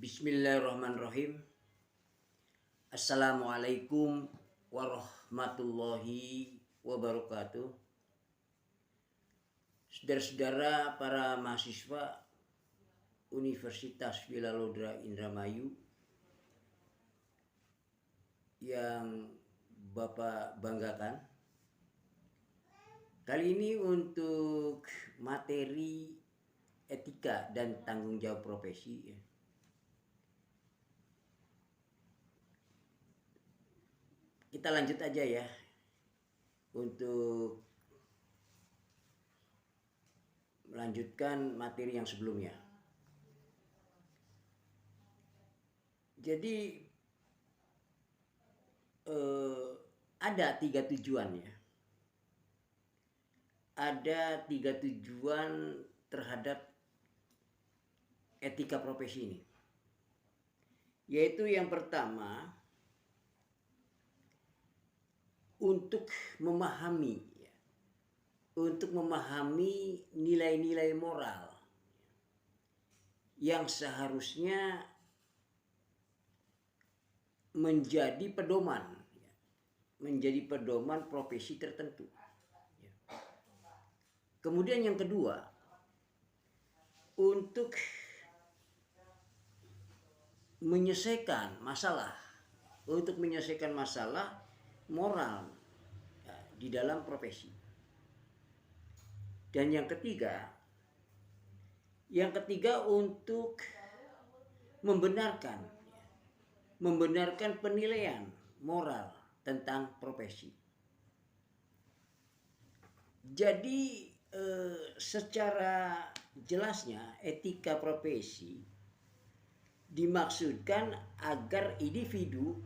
Bismillahirrahmanirrahim. Assalamualaikum warahmatullahi wabarakatuh. Saudara-saudara para mahasiswa Universitas Wilalodra Indramayu yang Bapak banggakan, kali ini untuk materi etika dan tanggung jawab profesi ya. Kita lanjut aja ya untuk melanjutkan materi yang sebelumnya. Jadi ada 3 tujuan ya. Ada 3 tujuan terhadap etika profesi ini. Yaitu yang pertama, untuk memahami nilai-nilai moral yang seharusnya menjadi pedoman profesi tertentu. Kemudian yang kedua, untuk menyelesaikan masalah moral di dalam profesi. Dan yang ketiga untuk membenarkan penilaian moral tentang profesi. Jadi secara jelasnya etika profesi dimaksudkan agar individu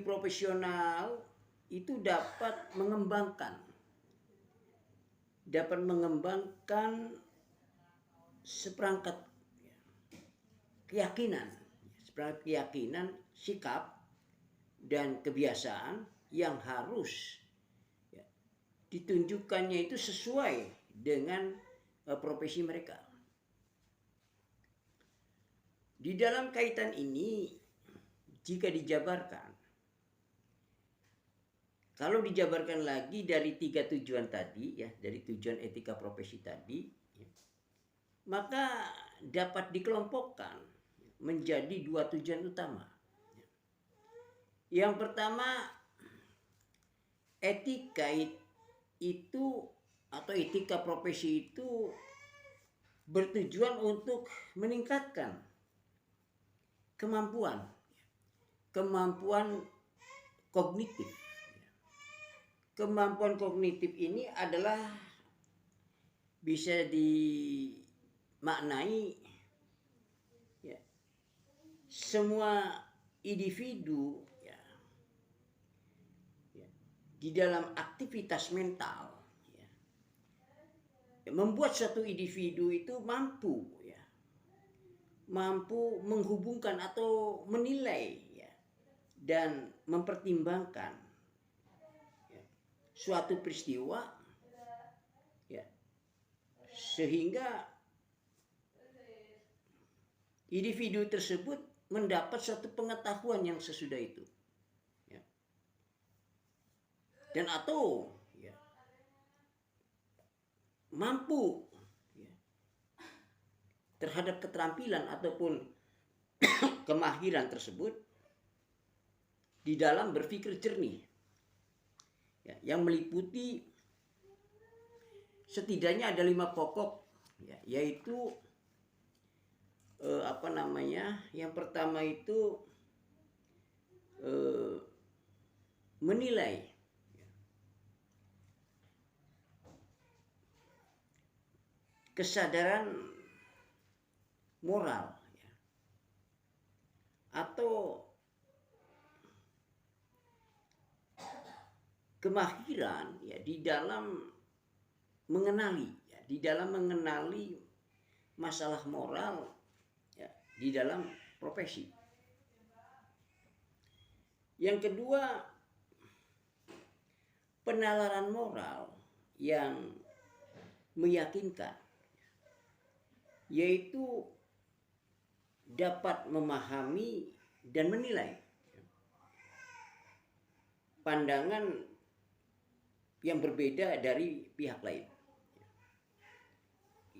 profesional itu dapat mengembangkan seperangkat keyakinan, sikap dan kebiasaan yang harus ditunjukkannya itu sesuai dengan profesi mereka. Di dalam kaitan ini, jika kalau dijabarkan lagi dari 3 tujuan tadi ya, dari tujuan etika profesi tadi ya, maka dapat dikelompokkan menjadi 2 tujuan utama. Yang pertama, etika profesi itu bertujuan untuk meningkatkan kemampuan kognitif. Kemampuan kognitif ini adalah bisa dimaknai ya, semua individu di dalam aktivitas mental membuat suatu individu itu mampu menghubungkan atau menilai dan mempertimbangkan suatu peristiwa sehingga individu tersebut mendapat suatu pengetahuan yang sesudah itu dan atau mampu terhadap keterampilan ataupun kemahiran tersebut di dalam berpikir jernih yang meliputi setidaknya ada 5 pokok yaitu yang pertama itu menilai kesadaran moral atau kemahiran di dalam mengenali masalah moral di dalam profesi. Yang kedua, penalaran moral yang meyakinkan yaitu dapat memahami dan menilai pandangan yang berbeda dari pihak lain.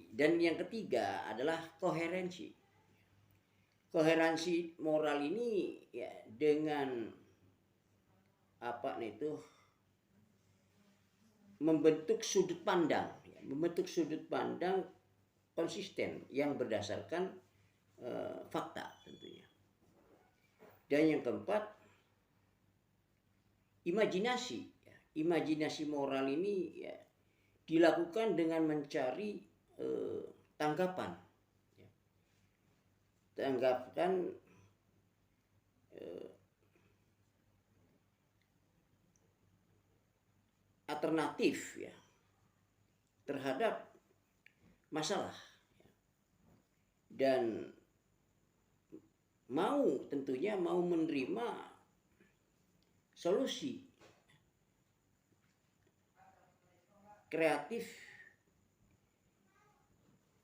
Dan yang ketiga adalah koherensi. Koherensi moral ini ya dengan membentuk sudut pandang, konsisten yang berdasarkan fakta tentunya. Dan yang keempat, imajinasi moral ini ya, dilakukan dengan mencari tanggapan alternatif ya terhadap masalah dan tentunya mau menerima solusi kreatif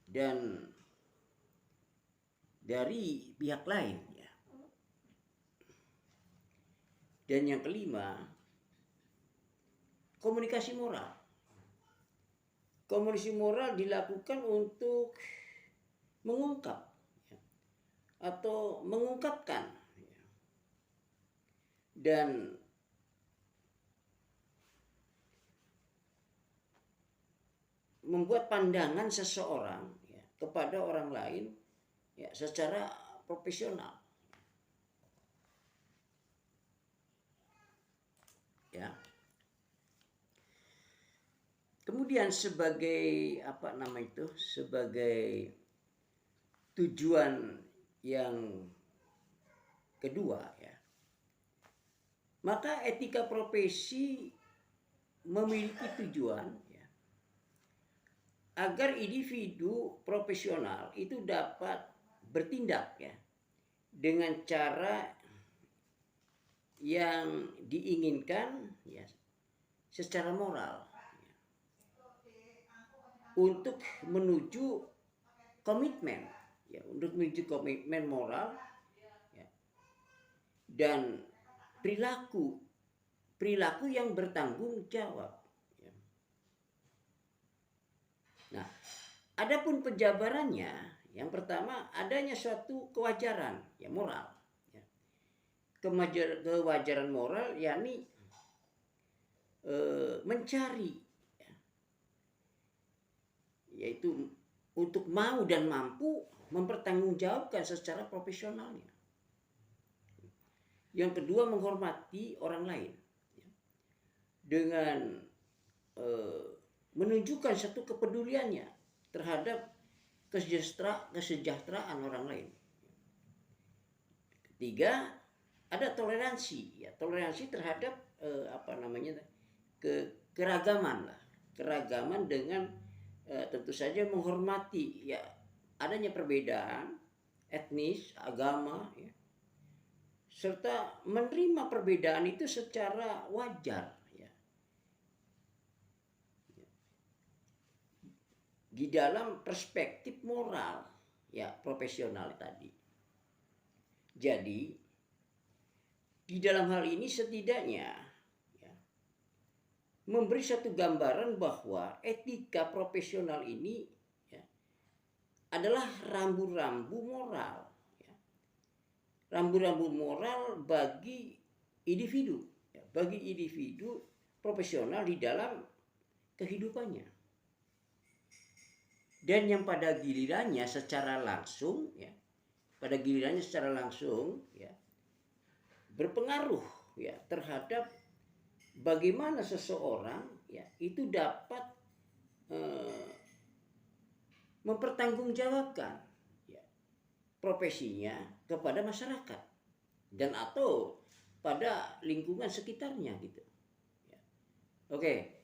dan dari pihak lain ya. Dan yang kelima, komunikasi moral. Komunikasi moral dilakukan untuk mengungkap ya, atau mengungkapkan ya, dan membuat pandangan seseorang ya, kepada orang lain ya, secara profesional ya. Kemudian sebagai sebagai tujuan yang kedua ya, maka etika profesi memiliki tujuan ya, agar individu profesional itu dapat bertindak ya dengan cara yang diinginkan ya, secara moral untuk menuju komitmen ya, moral ya, dan perilaku yang bertanggung jawab ya. Nah, adapun penjabarannya, yang pertama adanya suatu kewajaran ya moral ya. Kewajaran moral yakni mencari yaitu untuk mau dan mampu mempertanggungjawabkan secara profesionalnya. Yang kedua, menghormati orang lain dengan menunjukkan satu kepeduliannya terhadap kesejahteraan orang lain. Ketiga, ada toleransi ya, toleransi terhadap keragaman dengan tentu saja menghormati ya adanya perbedaan etnis, agama ya, serta menerima perbedaan itu secara wajar ya, di dalam perspektif moral ya profesional tadi. Jadi di dalam hal ini setidaknya memberi satu gambaran bahwa etika profesional ini ya, adalah rambu-rambu moral ya. Rambu-rambu moral bagi individu ya, bagi individu profesional di dalam kehidupannya, dan yang pada gilirannya secara langsung ya, berpengaruh ya terhadap bagaimana seseorang ya itu dapat mempertanggungjawabkan ya, profesinya kepada masyarakat dan atau pada lingkungan sekitarnya gitu ya. Oke,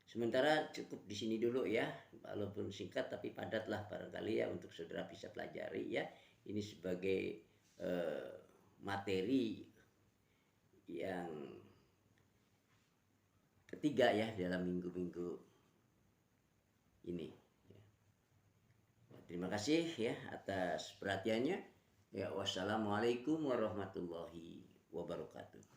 sementara cukup di sini dulu ya, walaupun singkat tapi padat lah barangkali ya untuk saudara bisa pelajari ya. Ini sebagai materi yang ketiga ya dalam minggu-minggu ini. Terima kasih ya atas perhatiannya. Ya, wassalamualaikum warahmatullahi wabarakatuh.